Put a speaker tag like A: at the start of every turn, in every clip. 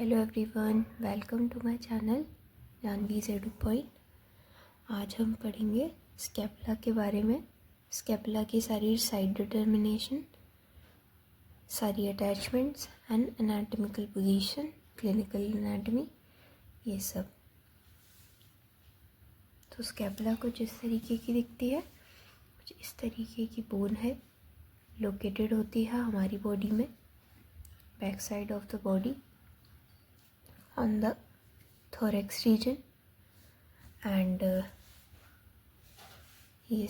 A: Hello everyone, welcome to my channel Jahnvi's edu point. आज हम पढ़ेंगे स्कैपुला के बारे में। स्कैपुला की सारी साइड डिटर्मिनेशन, सारी attachments and anatomical position, clinical anatomy, ये सब। तो स्कैपुला कुछ इस तरीके की दिखती है, कुछ इस तरीके की बोन है, लोकेटेड होती है हमारी बॉडी में, back side of the body on the thorax region and ये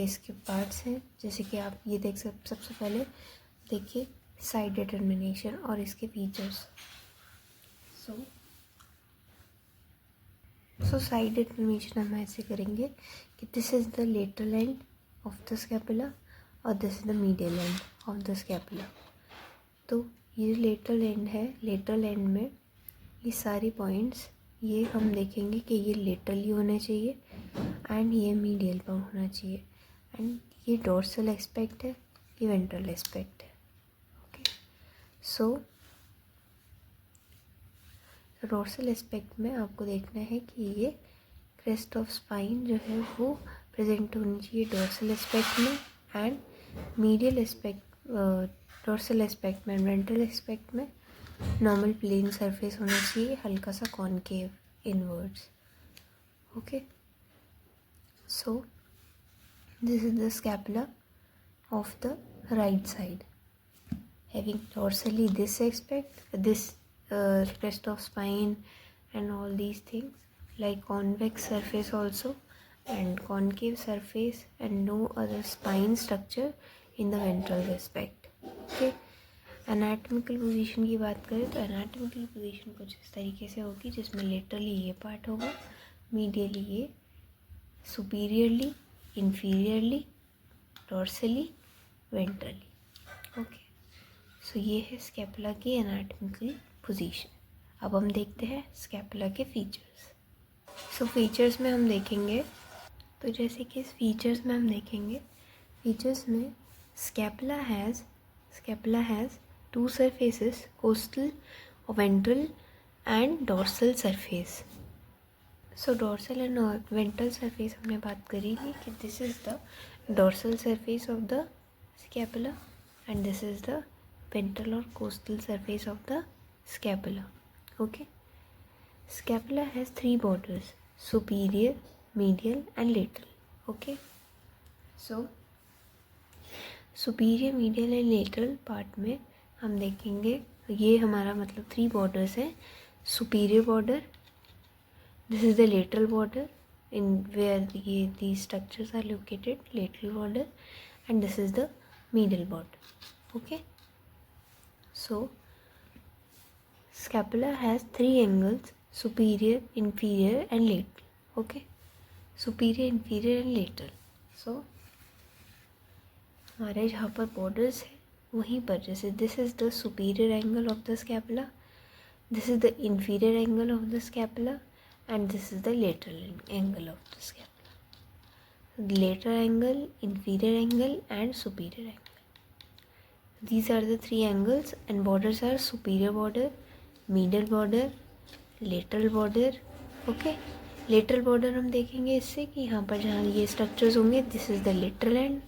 A: इसके पार्ट्स हैं। जैसे कि आप ये देख सकते, सबसे पहले देखिए साइड डिटर्मिनेशन और इसके फीचर्स। सो साइड डिटर्मिनेशन हम ऐसे करेंगे कि this is the lateral end of the scapula और this is the medial end of the scapula. तो ये लेटरल एंड है, लेटरल एंड में ये सारे पॉइंट्स ये हम देखेंगे कि ये लेटरली होने चाहिए एंड ये मीडियल पर होना चाहिए, एंड ये डोर्सल एस्पेक्ट है, ये वेंट्रल एस्पेक्ट है। ओके, सो डोर्सल एस्पेक्ट में आपको देखना है कि ये क्रेस्ट ऑफ स्पाइन जो है वो प्रेजेंट होनी चाहिए डोर्सल एस्पेक्ट में, and medial aspect dorsal aspect में, वेंट्रल एस्पेक्ट में नॉर्मल प्लेन सरफेस होना चाहिए, हल्का सा concave inwards. Okay, so this is the scapula of the right side, having dorsally this aspect, this crest of spine and all these things like convex surface also and concave surface and no other spine structure in the ventral aspect. Okay, anatomical position की बात करें तो anatomical position कुछ इस तरीके से होगी, जिसमें लेटरली ये पार्ट होगा, मीडियली ये, superiorly, inferiorly, dorsally, ventrally. Okay, so ये है स्कैपुला की एनाटॉमिकल पोजीशन। अब हम देखते हैं स्कैपुला के फीचर्स। सो फीचर्स में हम देखेंगे, तो जैसे कि इस फीचर्स में हम देखेंगे, फीचर्स में scapula has two surfaces, costal और ventral and dorsal surface. So dorsal and ventral surface हमने बात करी थी कि this is the dorsal surface of the scapula and this is the ventral और costal surface of the scapula. Okay, scapula has three borders: superior, medial and lateral. Okay, so superior, medial and lateral part में हम देखेंगे, ये हमारा मतलब three borders है। superior border, this is the lateral border in where these structures are located, lateral border, and this is the medial border. Okay, so scapula has three angles: superior, inferior and lateral. Okay, superior, inferior and lateral. So हमारे जहाँ पर borders है वहीं पर, जैसे this is the superior angle of the scapula, this is the inferior angle of the scapula and this is the lateral angle of the scapula. Lateral angle, inferior angle and superior angle. These are the three angles and borders are superior border, middle border, lateral border. Okay, lateral border हम देखेंगे इससे कि यहाँ पर जहाँ ये structures होंगे, this is the lateral end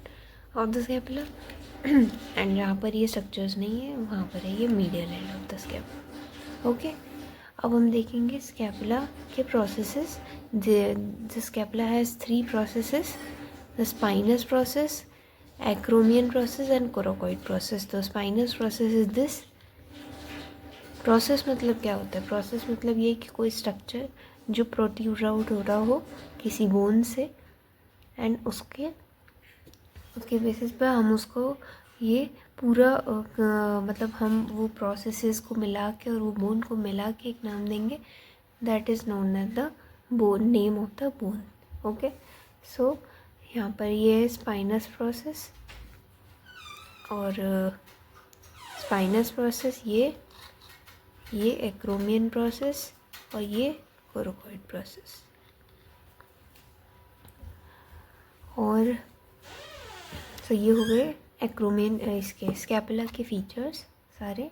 A: of the scapula and जहाँ पर ये स्ट्रक्चर्स नहीं है वहाँ पर है ये medial end of the scapula. Okay, अब हम देखेंगे स्कैपुला के processes. The scapula has three processes: the spinous process, acromion process and coracoid process. The spinous process is this. Process मतलब क्या होता है? प्रोसेस मतलब ये कि कोई स्ट्रक्चर जो प्रोट्रूड आउट हो रहा हो किसी बोन से, एंड उसके बेसिस पे हम उसको ये पूरा मतलब हम वो प्रोसेसेस को मिला के और वो बोन को मिला के एक नाम देंगे, that is known as the bone, name of the bone. Okay, so यहाँ पर ये है स्पाइनस प्रोसेस, और स्पाइनस प्रोसेस ये एक्रोमियन प्रोसेस और ये कोरोकॉइड प्रोसेस। और तो ये हो गए एक्रोमियन इसके स्कैपुला के फीचर्स सारे।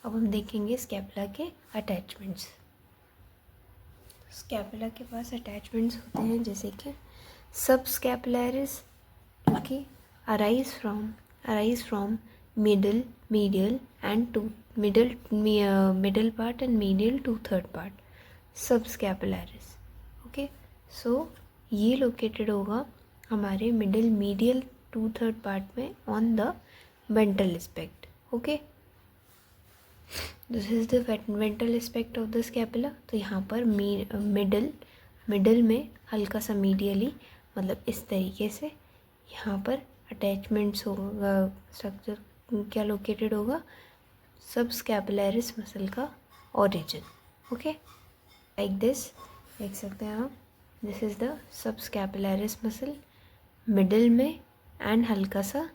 A: अब हम देखेंगे स्कैपुला के अटैचमेंट्स। स्कैपुला के पास अटैचमेंट्स होते हैं जैसे कि subscapularis, okay, arise from medial and to middle part and medial 2/3 part, subscapularis, okay. So ये लोकेटेड होगा हमारे medial 2/3 पार्ट में on the ventral aspect, okay. This is the ventral aspect of the scapula. तो यहाँ पर middle में हल्का सा मीडियली, मतलब इस तरीके से यहाँ पर अटैचमेंट्स होगा, स्ट्रक्चर क्या लोकेटेड होगा, सब स्कैपुलरिस मसल का ओरिजिन, ओके, लाइक दिस देख सकते हैं आप। This is the subscapularis muscle, middle में एंड हल्का सा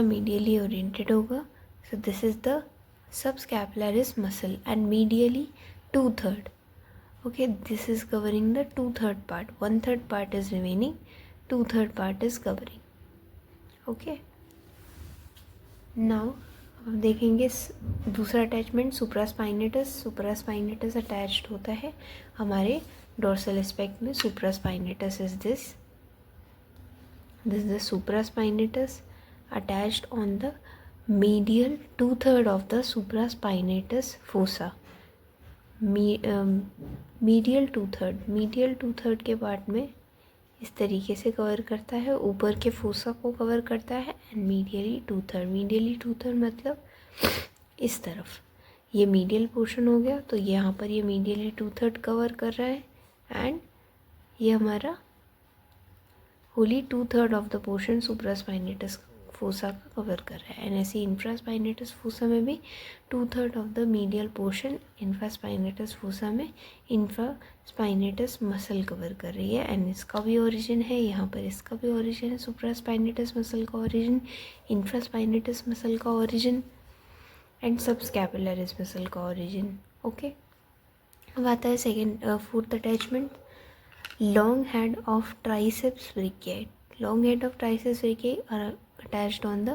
A: मीडियली ओरिएंटेड होगा। So this is the subscapularis muscle and medially 2/3, okay, this is covering the 2/3 part, 1/3 part is remaining, 2/3 part is covering, okay। now अब देखेंगे दूसरा attachment supraspinatus. Supraspinatus attached होता है हमारे डोर्सल एस्पेक्ट में। Supraspinatus is this the supraspinatus attached on the medial 2/3 of the supraspinatus fossa, medial two third के part में इस तरीके से कवर करता है, ऊपर के फोसा को कवर करता है, एंड मीडियली टू थर्ड मतलब इस तरफ ये मीडियल पोर्शन हो गया। तो यहाँ पर ये मीडियली 2/3 कवर कर रहा है एंड ये हमारा Holi 2/3 of the portion supraspinatus fossa का कवर कर रहा है। एंड ऐसे इंफ्रास्पाइनेटस फोसा में भी 2/3 of the medial portion infraspinatus fossa में इंफ्रास्पाइनेटस मसल कवर कर रही है। एंड इसका भी ओरिजिन है, यहाँ पर इसका भी ओरिजिन है, सुप्रास्पाइनेटस मसल का ओरिजिन, इंफ्रास्पाइनेटस मसल का ओरिजिन एंड सबस्कैपुलरिस मसल का ओरिजिन, ओके। अब आता है second fourth attachment, long head of triceps brachii. Long head of triceps brachii are attached on the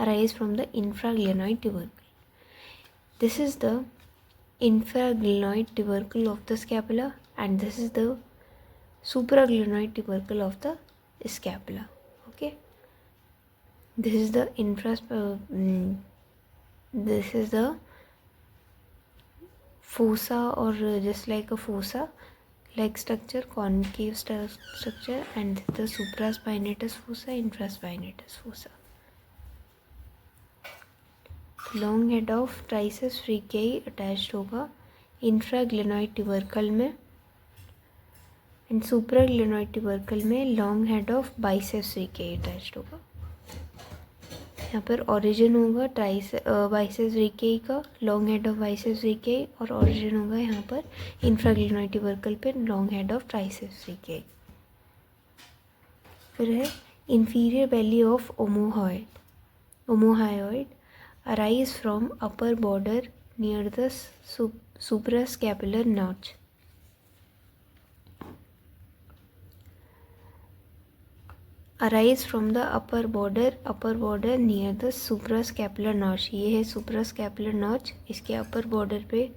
A: arise from the infraglenoid tubercle. This is the infraglenoid tubercle of the scapula and this is the supraglenoid tubercle of the scapula, okay। this is the this is the fossa or just like a fossa like structure, concave structure, and the supraspinatus fossa, infraspinatus fossa. Long head of triceps brachii attached होगा इंफ्राग्लेनॉइड tubercle में and सुप्राग्लेनॉइड tubercle में long head of biceps brachii attached होगा। यहाँ पर origin होगा biceps brachii का, long head of biceps brachii, और origin होगा यहाँ पर इंफ्राग्लेनॉइड ट्यूबरकल पे long head of triceps brachii. फिर है inferior belly of ओमोहायोइड arise from upper border near the suprascapular notch. Arise from the upper border near the suprascapular notch. ये है suprascapular notch, इसके अपर बॉर्डर पे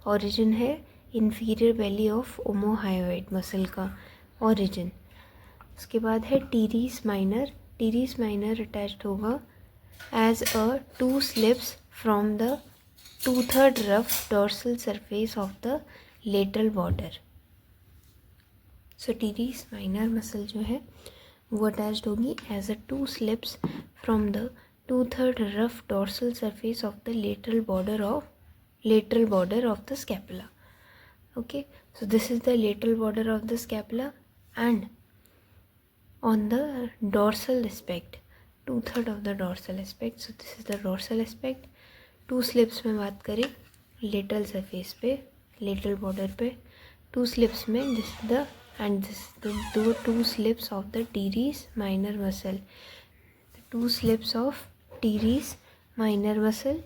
A: ओरिजिन है inferior belly of omohyoid muscle का origin. उसके बाद है teres minor attached होगा as a 2 slips from the 2/3 rough dorsal surface of the lateral border. So teres minor muscle जो है वो अटैच्ड होगी as a 2 slips from the 2/3 rough dorsal surface of the lateral border of the scapula, okay। So this is the lateral border of the scapula and on the dorsal aspect 2/3 of the dorsal aspect, so this is the dorsal aspect। 2 slips में बात करें lateral surface पे, lateral border पे 2 slips में this is the and this the 2 slips of the teres minor muscle, the 2 slips of teres minor muscle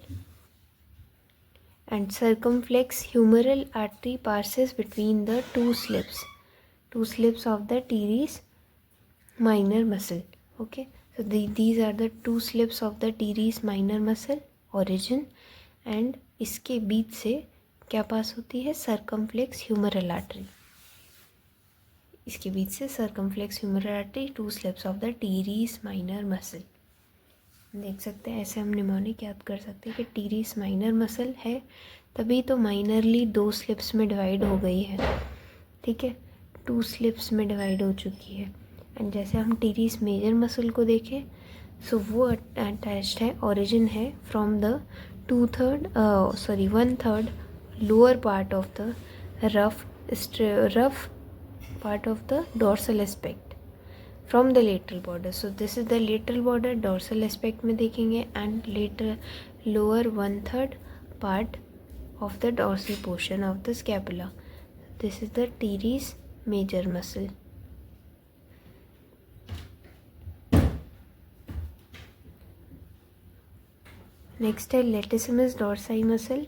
A: and circumflex humeral artery passes between the 2 slips of the teres minor muscle, okay। So these are the two slips of the teres minor muscle origin, and इसके बीच से क्या पास होती है, circumflex humeral artery. इसके बीच से circumflex humeral artery, two slips of the teres minor muscle. देख सकते हैं, ऐसे हम निमोनिक याद कर सकते हैं कि टीरीस माइनर मसल है, तभी तो माइनरली 2 स्लिप्स में डिवाइड हो गई है, ठीक है, 2 स्लिप्स में डिवाइड हो चुकी है। एंड जैसे हम टीरीस मेजर मसल को देखें, सो वो अटैच्ड है, ओरिजिन है from the 1/3 lower part of the rough part of the dorsal aspect from the lateral border. So this is the lateral border, dorsal aspect में देखेंगे, and lateral lower 1/3 part of the dorsal portion of the scapula. This is the teres major muscle. Next है latissimus dorsi muscle,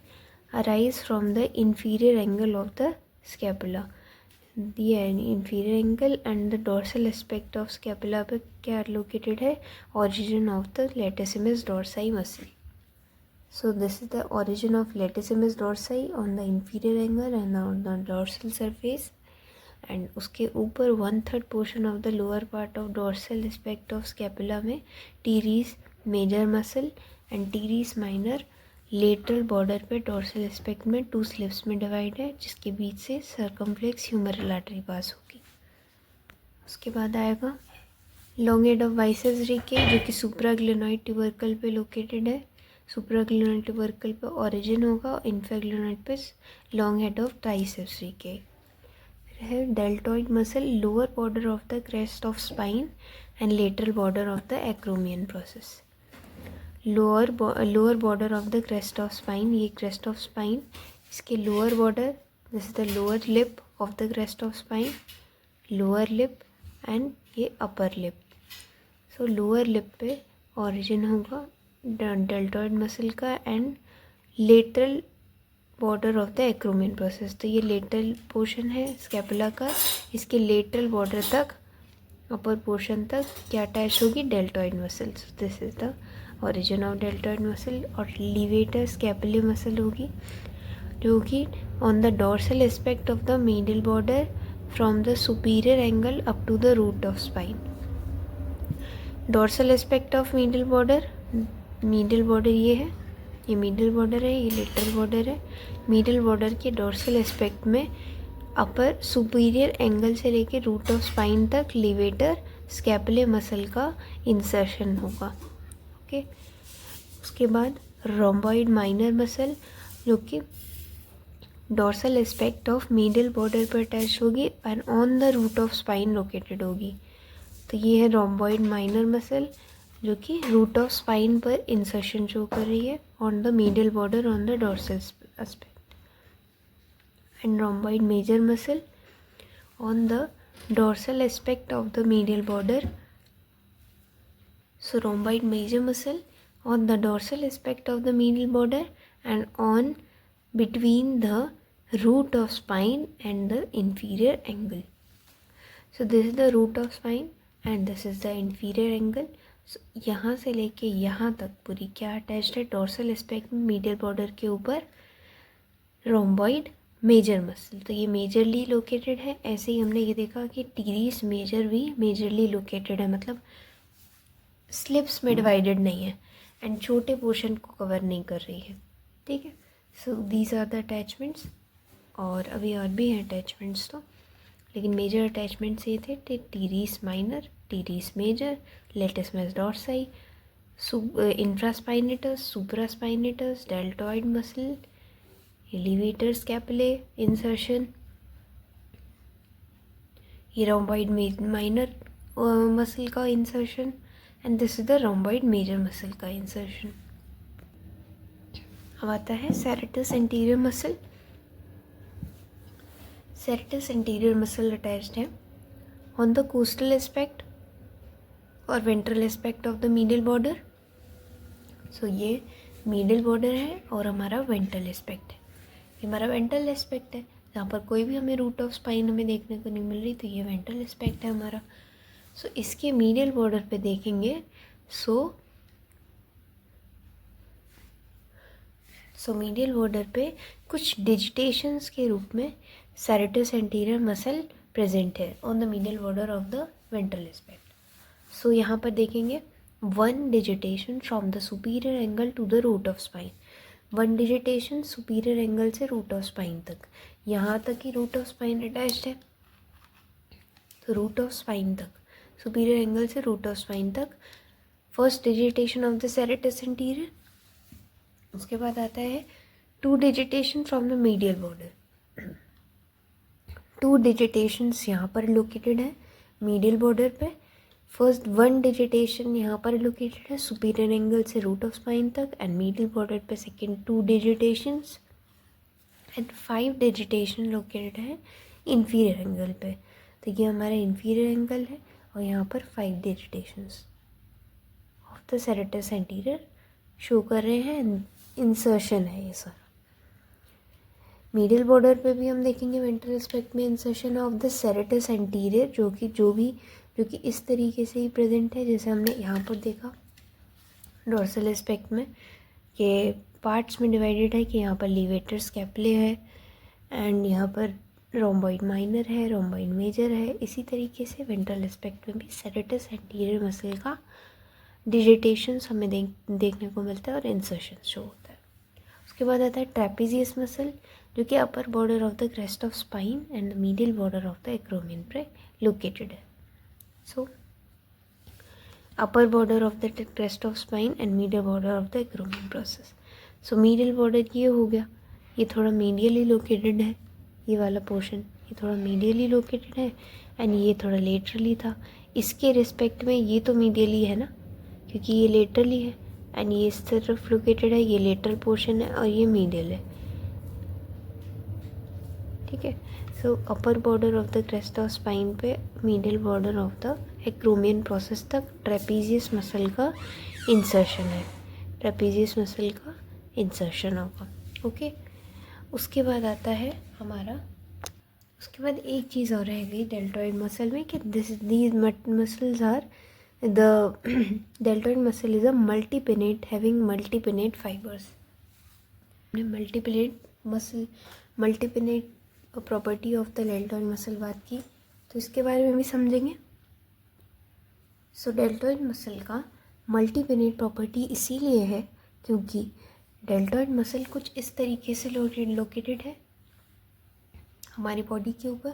A: arise from the inferior angle of the scapula. The inferior angle and the dorsal aspect of scapula पे क्या located है, origin of the latissimus dorsi muscle. So this is the origin of latissimus dorsi on the inferior angle and on the dorsal surface, and उसके ऊपर 1/3 portion of the lower part of dorsal aspect of scapula में teres major muscle and teres minor lateral border पे dorsal aspect में 2 slips में divide है, जिसके बीच से circumflex humeral artery पास होगी। उसके बाद आएगा लॉन्ग हेड ऑफ बाइसेप्स रिके, जो कि सुप्राग्लिनोइड ट्यूबरकल पे लोकेटेड है। सुप्राग्लिनोइड ट्यूबरकल पे ओरिजिन होगा, और इंफ्राग्लिनोइड पे लॉन्ग हेड ऑफ ट्राइसेप्स रिके है। Deltoid muscle, lower border of the crest of spine and lateral border of the acromion process. Lower border of the crest of spine, ये crest of spine, इसके lower border, this is the lower lip of the crest of spine, lower lip and ये upper lip. सो lower lip पे origin होगा deltoid muscle का, and lateral border of the acromion process. तो ये lateral portion है scapula का, इसके lateral border तक, अपर पोर्शन तक क्या अटैच होगी, deltoid muscle. So this is the origin of deltoid muscle. और लीवेटर स्कैपुलर मसल होगी, जो कि on the dorsal aspect of the medial border from the superior angle up to the root of spine. Dorsal aspect of medial border, medial border ये है, ये medial border है, ये lateral border है। Medial border के dorsal aspect में upper superior angle से लेके रूट ऑफ स्पाइन तक लीवेटर स्कैपुलर मसल का इंसर्शन होगा। ओके, उसके बाद रोम्बॉइड माइनर मसल, जो कि dorsal aspect of medial border पर अटैच होगी and on the root of spine located होगी। तो ये है रोम्बॉइड माइनर मसल, जो कि रूट ऑफ स्पाइन पर इंसर्शन शो कर रही है on the medial border on the dorsal aspect. And rhomboid major muscle on the dorsal aspect of the medial border. So rhomboid major muscle on the dorsal aspect of the medial border and on between the root of spine and the inferior angle. So this is the root of spine and this is the inferior angle. So यहाँ से लेके यहाँ तक पूरी क्या attached है, dorsal aspect में medial border के ऊपर रोम्बॉइड मेजर मसल। तो ये मेजरली लोकेटेड है। ऐसे ही हमने ये देखा कि टीरीस मेजर भी मेजरली लोकेटेड है, मतलब स्लिप्स में डिवाइडेड नहीं है एंड छोटे पोर्शन को कवर नहीं कर रही है, ठीक है। So these are the attachments, और अभी और भी हैं अटैचमेंट्स तो, लेकिन मेजर अटैचमेंट्स ये थे teres minor, teres major, latissimus dorsi, infraspinatus, supraspinatus, deltoid muscle, elevator scapulae insertion, ये रोम्बॉइड माइनर मसल का insertion, and this is the rhomboid major muscle का इंसर्शन। अब आता है serratus anterior muscle. Serratus anterior muscle attached है on the costal aspect और ventral aspect of the medial border. So ये medial border है और हमारा वेंट्रल एस्पेक्ट है, ये हमारा वेंट्रल एस्पेक्ट है, जहाँ पर कोई भी हमें रूट ऑफ स्पाइन हमें देखने को नहीं मिल रही, तो ये वेंट्रल एस्पेक्ट है हमारा। सो इसके मीडियल बॉर्डर पे देखेंगे सो मीडियल बॉर्डर पे कुछ डिजिटेशंस के रूप में सेरेटस एंटीरियर मसल प्रेजेंट है on the medial border of the ventral aspect. So यहाँ पर देखेंगे 1 digitation from the superior angle to the root of spine. 1 digitation superior angle से रूट ऑफ स्पाइन तक, यहाँ तक ही रूट ऑफ स्पाइन अटैच्ड है, तो रूट ऑफ स्पाइन तक, सुपीरियर एंगल से रूट ऑफ स्पाइन तक first digitation of the serratus anterior. उसके बाद आता है 2 digitation from the medial border. 2 डिजिटेशंस यहाँ पर लोकेटेड है मीडियल बॉर्डर पे। फर्स्ट 1 डिजिटेशन यहाँ पर लोकेटेड है सुपीरियर एंगल से रूट ऑफ स्पाइन तक एंड मीडियल बॉर्डर पे सेकेंड 2 डिजिटेशंस एंड 5 डिजिटेशन लोकेटेड है इंफीरियर एंगल पे। तो ये हमारा इंफीरियर एंगल है और यहाँ पर 5 digitations of the serratus anterior show कर रहे हैं। इंसर्शन है ये सर। मीडियल बॉर्डर पे भी हम देखेंगे वेंट्रल एस्पेक्ट में insertion of the serratus anterior, जो कि इस तरीके से ही प्रेजेंट है जैसे हमने यहाँ पर देखा डोर्सल एस्पेक्ट में कि पार्ट्स में डिवाइडेड है कि यहाँ पर लीवेटर स्कैपुले है एंड यहाँ पर रोम्बॉइड माइनर है, रोम्बॉइड मेजर है। इसी तरीके से वेंट्रल एस्पेक्ट में भी सेरेटस एंटीरियर मसल का डिजिटेशंस हमें देखने को मिलता है और इंसर्शन शो होता है। उसके बाद आता है ट्रेपेजियस मसल, जो कि upper border of the crest of spine and the medial border of the acromion पे लोकेटेड है। So upper border of the crest of spine and medial border of the acromion process. So medial border ये हो गया, ये थोड़ा medially located है, ये वाला पोर्शन ये थोड़ा मीडियली लोकेटेड है एंड ये थोड़ा लेटरली था। इसके रिस्पेक्ट में ये तो मीडियली है ना, क्योंकि ये लेटरली है एंड ये इस तरफ लोकेटेड है, ये लेटरल पोर्शन है और ये मीडियल है। ठीक है। So upper border of the crest of spine पे medial border of the acromion process तक ट्रेपेजियस मसल का इंसर्शन है, ट्रेपेजियस मसल का इंसर्शन होगा। ओके। उसके बाद आता है हमारा, उसके बाद एक चीज़ और रह गई डेल्टॉइड मसल में कि these muscles are the deltoid muscle is a multipinnate having multipinnate fibers. multipinnate property of the deltoid muscle बात की, तो इसके बारे में भी समझेंगे। सो डेल्टॉइड मसल का मल्टीपिनेट प्रॉपर्टी इसीलिए है क्योंकि डेल्टॉइड मसल कुछ इस तरीके से लोकेटेड है हमारी बॉडी के ऊपर।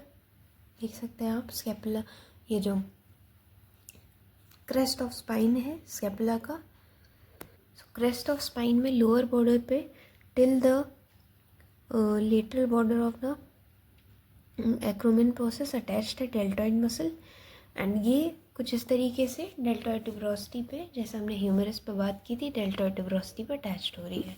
A: देख सकते हैं आप स्कैपुला, ये जो क्रेस्ट ऑफ स्पाइन है स्कैपुला का। क्रेस्ट ऑफ स्पाइन में लोअर बॉर्डर पे till the lateral border of the acromion process attached है डेल्टॉइड मसल एंड ये कुछ इस तरीके से डेल्टॉइड ट्यूबरोसिटी पे, जैसे हमने ह्यूमरस पे बात की थी, डेल्टॉइड ट्यूबरोसिटी पे अटैच्ड हो रही है।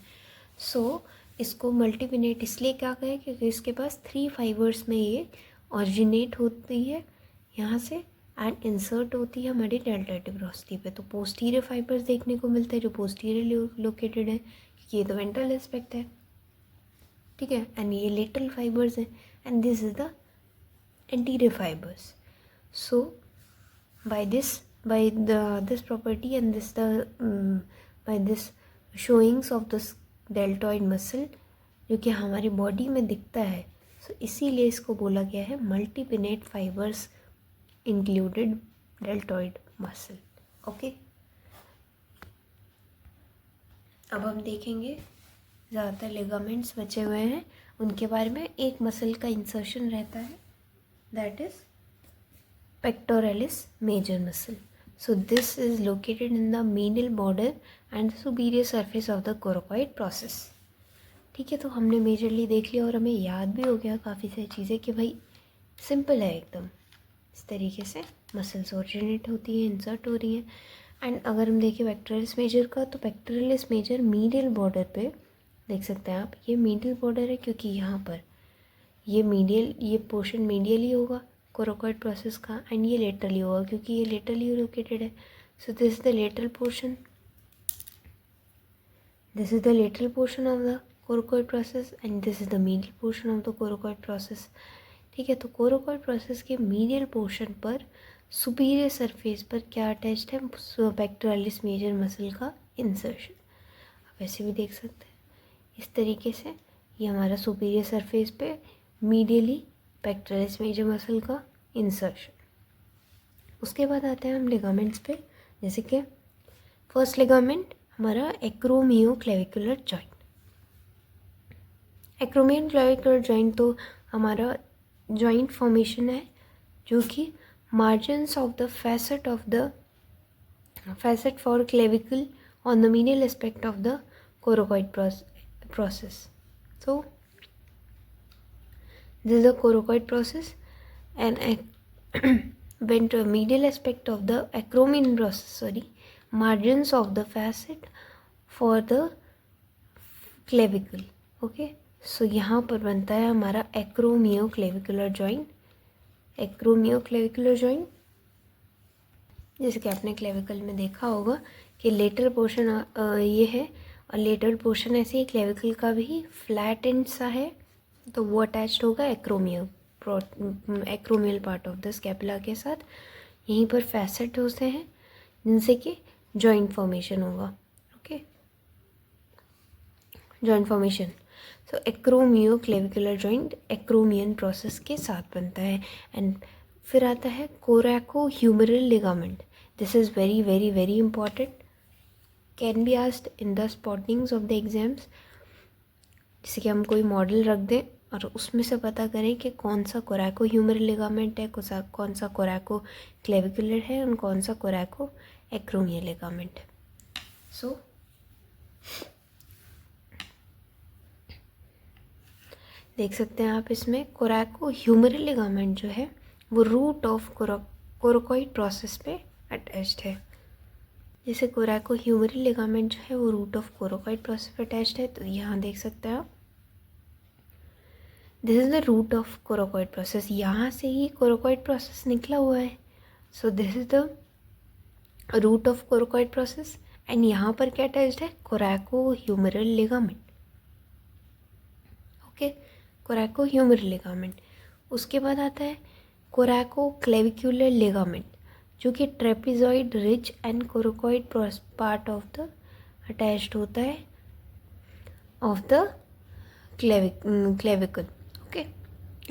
A: सो इसको मल्टीपिनेट इसलिए क्या कहें क्योंकि इसके पास 3 फाइबर्स में ये ऑरिजिनेट होती है यहाँ से एंड इंसर्ट होती है हमारी डेल्टॉइड ट्यूबरोसिटी पे। तो पोस्टीरियर फाइबर्स देखने को मिलते हैं जो पोस्टीरियर लोकेटेड है क्योंकि ये तो वेंट्रल एस्पेक्ट है। ठीक है। एंड ये लेटरल फाइबर्स हैं and this is the anterior fibres. So by this property and by this showings of this deltoid muscle जो कि हमारी बॉडी में दिखता है, सो इसीलिए इसको बोला गया है multipennate fibres included deltoid muscle. Okay. अब हम देखेंगे ज़्यादातर लिगामेंट्स बचे हुए हैं उनके बारे में। एक मसल का इंसर्शन रहता है that is pectoralis major muscle. So this is located in the medial border and the superior surface of the coracoid process. ठीक है। तो हमने मेजरली देख लिया और हमें याद भी हो गया काफ़ी सारी चीज़ें कि भाई सिंपल है एकदम। इस तरीके से मसल्स ओरिजिनेट होती हैं, इंसर्ट हो रही हैं। एंड अगर हम देखें पेक्टोरलिस मेजर का, तो पेक्टोरलिस मेजर मीडियल बॉर्डर पे देख सकते हैं आप, ये मीडियल बॉर्डर है क्योंकि यहाँ पर ये पोर्शन मीडियल ही होगा कोराकोइड प्रोसेस का एंड ये लेटरली होगा क्योंकि ये लेटरली लोकेटेड है। So this is the lateral portion, this is the lateral portion of the coracoid process and this is the medial portion of the coracoid process. ठीक है। तो coracoid process के medial portion पर superior surface पर क्या attached है, pectoralis major muscle का insertion. आप ऐसे भी देख सकते हैं इस तरीके से, ये हमारा सुपीरियर सरफेस पे मीडियली पेक्टोरालिस मेजर मसल का इंसर्शन। उसके बाद आते हैं हम लिगामेंट्स पे, जैसे कि फर्स्ट लिगामेंट हमारा एक्रोमियोक्लेविकुलर जॉइंट। एक्रोमियोक्लेविकुलर जॉइंट तो हमारा जॉइंट फॉर्मेशन है जो कि margins of the facet for clavicle on the medial aspect of the coracoid process. So this is the coracoid process, and when the medial aspect of the acromion process, margins of the facet for the clavicle. Okay, so यहाँ पर बनता है हमारा acromioclavicular joint. Acromioclavicular joint जैसे कि आपने clavicle में देखा होगा कि लेटरल पोर्शन ये है, और लेटरल पोर्शन ऐसे ही क्लेविकल का भी फ्लैट एंड सा है, तो वो अटैच्ड होगा acromial part of the scapula के साथ। यहीं पर फैसेट होते हैं जिनसे कि जॉइंट फॉर्मेशन होगा। ओके, जॉइंट फॉर्मेशन, तो एक्रोमियोक्लेविकुलर जॉइंट एक्रोमियन प्रोसेस के साथ बनता है। एंड फिर आता है coracohumeral ligament. This is very very very important, can be asked in the spottings of the exams. जैसे कि हम कोई मॉडल रख दें और उसमें से पता करें कि कौन सा कोरैकोह्यूमेरल लिगामेंट है, कौन सा कोरैकोक्लेविकुलर है और कौन सा कोरैको एक्रोमियल लिगामेंट है। सो देख सकते हैं आप इसमें कोरैकोह्यूमेरल लिगामेंट जो है वो रूट ऑफ कोरकोइड प्रोसेस पे अटैच्ड है। जैसे कोरैकोह्यूमेरल लिगामेंट जो है वो रूट ऑफ कोरकोइड प्रोसेस पे अटैच्ड है, तो यहाँ देख सकते हैं आप, this is the root of coracoid process. यहाँ से ही कोरकोइड प्रोसेस निकला हुआ है, so this is the root of coracoid process. And यहाँ पर क्या अटैच्ड है, coracohumeral ligament. Okay, coracohumeral ligament. उसके बाद आता है कोरैकोक्लेविकुलर लिगामेंट, जो कि trapezoid ridge and coracoid part of the attached होता है ऑफ द क्लेविकल। ओके,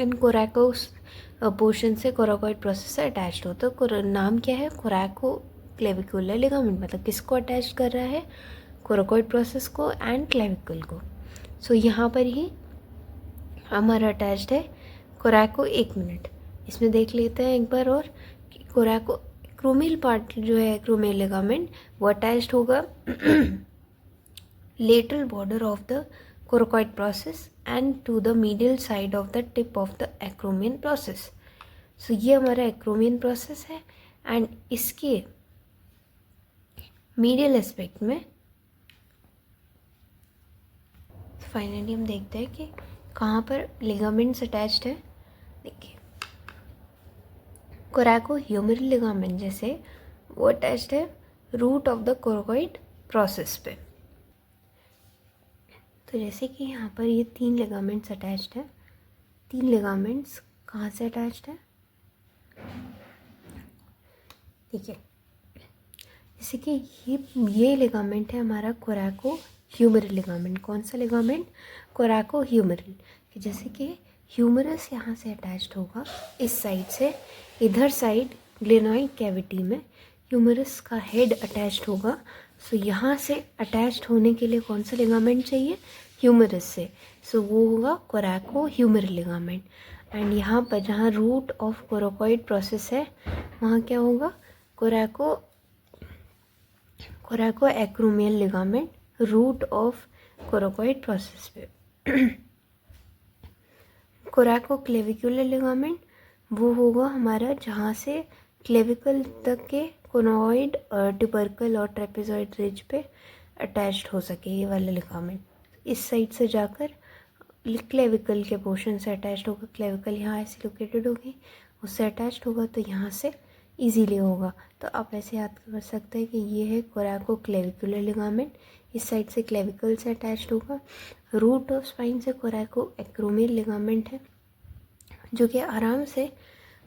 A: इन कोरैकोस पोर्शन से कोरकोइड प्रोसेस से अटैच्ड होता है। नाम क्या है, कोरैकोक्लेविकुलर लिगामेंट, मतलब किसको अटैच कर रहा है, कोरकोइड प्रोसेस को एंड क्लेविकल को। सो यहाँ पर ही हमारा अटैच्ड है कोरैको। एक मिनट इसमें देख लेते हैं एक बार और, कोरैको एक्रोमियल पार्ट जो है एक्रोमियल लिगामेंट वो अटैच्ड होगा lateral border of the coracoid process and to the medial side of the tip of the acromion process. So ये हमारा एक्रोमियन प्रोसेस है एंड इसके मीडियल एस्पेक्ट में फाइनली हम देखते हैं कि कहाँ पर लिगामेंट्स अटैच्ड है। देखिए कोरैकोह्यूमेरल लिगामेंट जैसे वो अटैच्ड है root of the coracoid process पे। तो जैसे कि यहाँ पर ये 3 लिगामेंट्स अटैच्ड है, 3 लिगामेंट्स कहाँ से अटैच्ड है, ठीक है। जैसे कि ये लिगामेंट है हमारा कोरैकोह्यूमेरल लिगामेंट। कौन सा लिगामेंट, कोरैकोह्यूमेरल। जैसे कि ह्यूमरस यहाँ से अटैच्ड होगा इस साइड से, इधर साइड ग्लेनॉइड कैविटी में ह्यूमरस का हेड अटैच्ड होगा। सो यहाँ से अटैच्ड होने के लिए कौन सा लिगामेंट चाहिए, ह्यूमरस से, सो वो होगा कोरैकोह्यूमेरल लिगामेंट। एंड यहाँ पर जहाँ रूट ऑफ कोरकोइड प्रोसेस है वहाँ क्या होगा, coracoacromial ligament, root of coracoid process पे। कोरैकोक्लेविकुलर लिगामेंट वो होगा हमारा जहाँ से क्लेविकल तक के कोनोइड और ट्यूबरकल और ट्रेपेजॉइड रिज पे अटैच्ड हो सके ये वाला लिगामेंट। इस साइड से जाकर क्लेविकल के पोर्शन से अटैच्ड होगा, क्लेविकल यहाँ ऐसे लोकेटेड होगी, उससे अटैच्ड होगा तो यहाँ से इजीली होगा। तो आप ऐसे याद कर सकते हैं कि ये है कोरैकोक्लेविकुलर लिगामेंट, इस साइड से क्लेविकल से अटैच्ड होगा। रूट ऑफ स्पाइन से कोरैको एक्रोमियल लिगामेंट है जो कि आराम से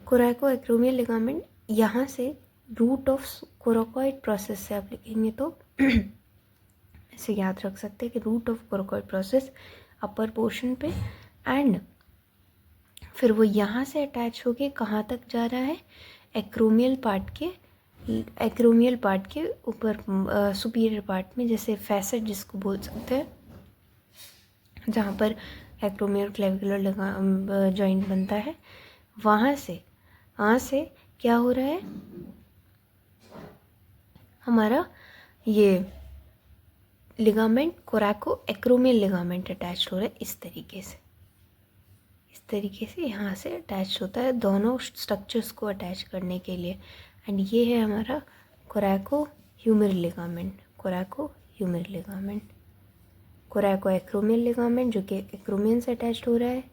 A: कोरैको एक्रोमियल लिगामेंट यहाँ से रूट ऑफ कोराकॉइड प्रोसेस से आप लिखेंगे तो ऐसे याद रख सकते हैं कि root of coracoid process upper portion पे, एंड फिर वो यहाँ से अटैच होके कहाँ तक जा रहा है, एक्रोमियल पार्ट के ऊपर सुपीरियर पार्ट में, जैसे फैसेट जिसको बोल सकते हैं, जहाँ पर एक्रोमियल क्लेविकुलर जॉइंट बनता है, वहाँ से क्या हो रहा है, हमारा ये लिगामेंट कोराको एक्रोमियल लिगामेंट अटैच हो रहा है इस तरीके से यहाँ से अटैच होता है दोनों स्ट्रक्चर्स को अटैच करने के लिए। एंड ये है हमारा कोराको ह्यूमरल लिगामेंट, कोराको एक्रोमियल लिगामेंट जो कि एक्रोमियन से अटैच्ड हो रहा है।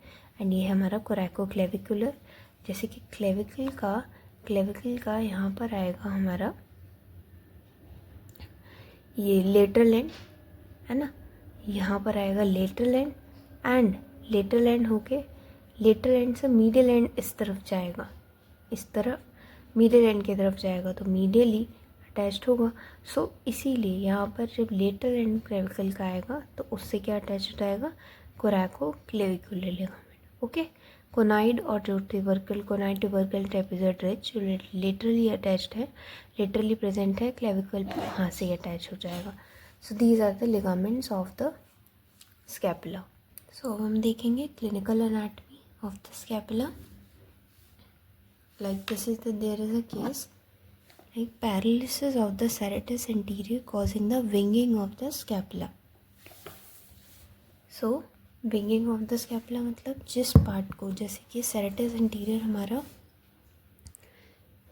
A: एंड ये है हमारा कोराको क्लेविकुलर, जैसे कि क्लेविकल का यहाँ पर आएगा हमारा ये लेटरल एंड, है ना, यहाँ पर आएगा lateral and, and lateral and होके लेटरल एंड से मीडियल एंड इस तरफ जाएगा, इस तरफ मीडियल एंड की तरफ जाएगा तो मीडियली अटैच्ड होगा। सो इसीलिए यहाँ पर जब लेटरल एंड क्लेविकल का आएगा तो उससे क्या अटैच हो जाएगा, coracoclavicular ligament. Okay, conoid और जो tubercle, conoid tubercle trapezoid ridge जो लेटरली अटैच्ड है, लेटरली प्रेजेंट है क्लेविकल पे, वहाँ से अटैच हो जाएगा। So these are the ligaments of the scapula. So हम देखेंगे clinical anatomy of the scapula. Like this is there is a case like paralysis of the serratus anterior causing the winging of the scapula. So winging of the scapula मतलब जिस part को, जैसे कि serratus anterior हमारा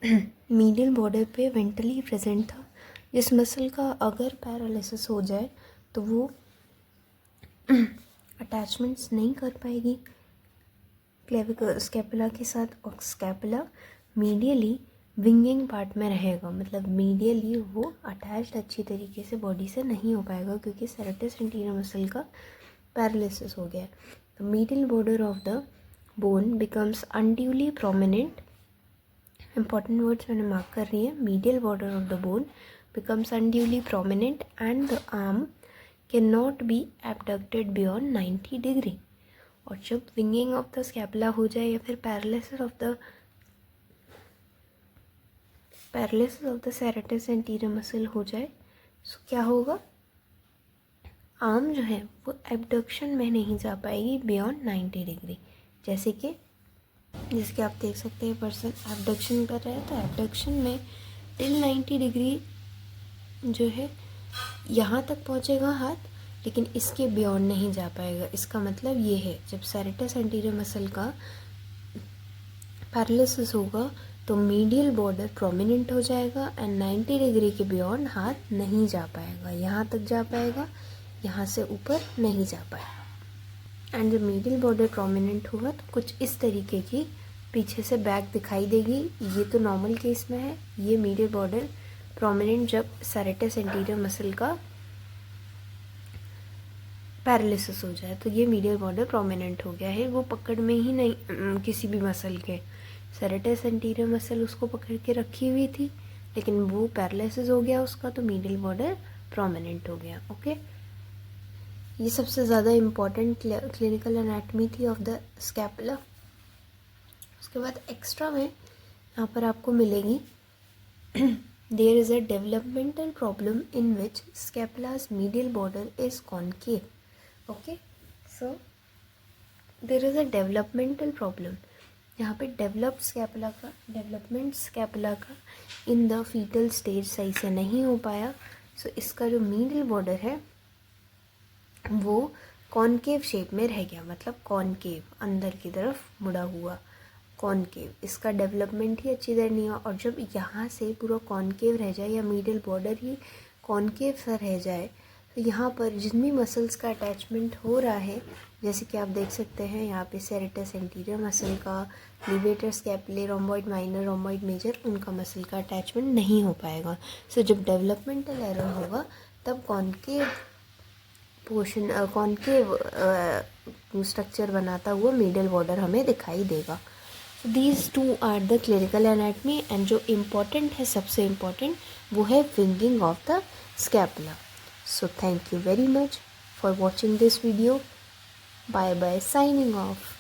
A: medial border पे ventrally present था, जिस muscle का अगर पैरालिसिस हो जाए तो वो अटैचमेंट्स नहीं कर पाएगी क्लेविकल स्कैपुला के साथ, और स्कैपुला मीडियली विंगिंग पार्ट में रहेगा, मतलब मीडियली वो अटैच्ड अच्छी तरीके से बॉडी से नहीं हो पाएगा क्योंकि सेरेटस एंटीरियर मसल का पैरालिसिस हो गया है। तो medial border of the bone becomes unduly prominent, important words मैंने मार्क कर रही है, medial border of the bone becomes unduly prominent and the arm can not be abducted beyond 90 degree. और जब विंगिंग ऑफ द स्कैपुला हो जाए या फिर paralysis of the serratus anterior muscle हो जाए, सो क्या होगा, आर्म जो है वो एबडक्शन में नहीं जा पाएगी बियॉन्ड 90 डिग्री। जैसे कि जिसके आप देख सकते हैं पर्सन एबडक्शन कर रहा है तो एबडक्शन में टिल 90 डिग्री जो है यहाँ तक पहुँचेगा हाथ, लेकिन इसके बियॉन्ड नहीं जा पाएगा। इसका मतलब ये है जब सेरेटस एंटीरियर मसल का पैरालिसिस होगा तो मीडियल बॉर्डर प्रोमिनेंट हो जाएगा एंड 90 डिग्री के बियॉन्ड हाथ नहीं जा पाएगा, यहाँ तक जा पाएगा, यहाँ से ऊपर नहीं जा पाएगा। एंड जब मीडियल बॉर्डर प्रोमिनेंट होगा तो कुछ इस तरीके की पीछे से बैक दिखाई देगी। ये तो नॉर्मल केस में है, ये मीडियल बॉर्डर प्रोमिनेंट जब सेरेटस एंटीरियर मसल का पैरालिसिस हो जाए तो ये मीडियल बॉर्डर प्रोमिनेंट हो गया है, वो पकड़ में ही नहीं किसी भी मसल के, सेरेटस एंटीरियर मसल उसको पकड़ के रखी हुई थी लेकिन वो पैरालिसिस हो गया उसका, तो मीडियल बॉर्डर प्रोमिनेंट हो गया। ओके, ये सबसे ज़्यादा इम्पॉर्टेंट क्लिनिकल एनाटॉमी थी ऑफ द स्कैपुला। उसके बाद एक्स्ट्रा में यहाँ पर आपको मिलेगी there is a developmental problem in which scapula's medial border is concave. Okay, so there is a developmental problem, यहाँ पे डेवलपमेंट स्कैपुला का इन द फीटल स्टेज सही से नहीं हो पाया। सो इसका जो मीडियल बॉर्डर है वो कॉनकेव शेप में रह गया, मतलब कॉनकेव अंदर की तरफ मुड़ा हुआ कॉनकेव, इसका डेवलपमेंट ही अच्छी तरह नहीं हुआ। और जब यहाँ से पूरा कॉनकेव रह जाए या मीडियल बॉर्डर ही कॉनकेव सा रह जाए तो यहाँ पर जिन भी मसल्स का अटैचमेंट हो रहा है, जैसे कि आप देख सकते हैं यहाँ पे सेरेटस एंटीरियर मसल का, levator scapular, rhomboid minor, rhomboid major, उनका मसल का अटैचमेंट नहीं हो पाएगा। सो जब डेवलपमेंटल एरर होगा तब कॉनकेव पोर्शन, कॉनकेव स्ट्रक्चर बनाता हुआ मीडियल बॉर्डर हमें दिखाई देगा। These two are the clinical anatomy and जो इम्पॉर्टेंट है, सबसे इम्पॉर्टेंट, वो है winging of the scapula. So thank you very much for watching this video. Bye bye, signing of.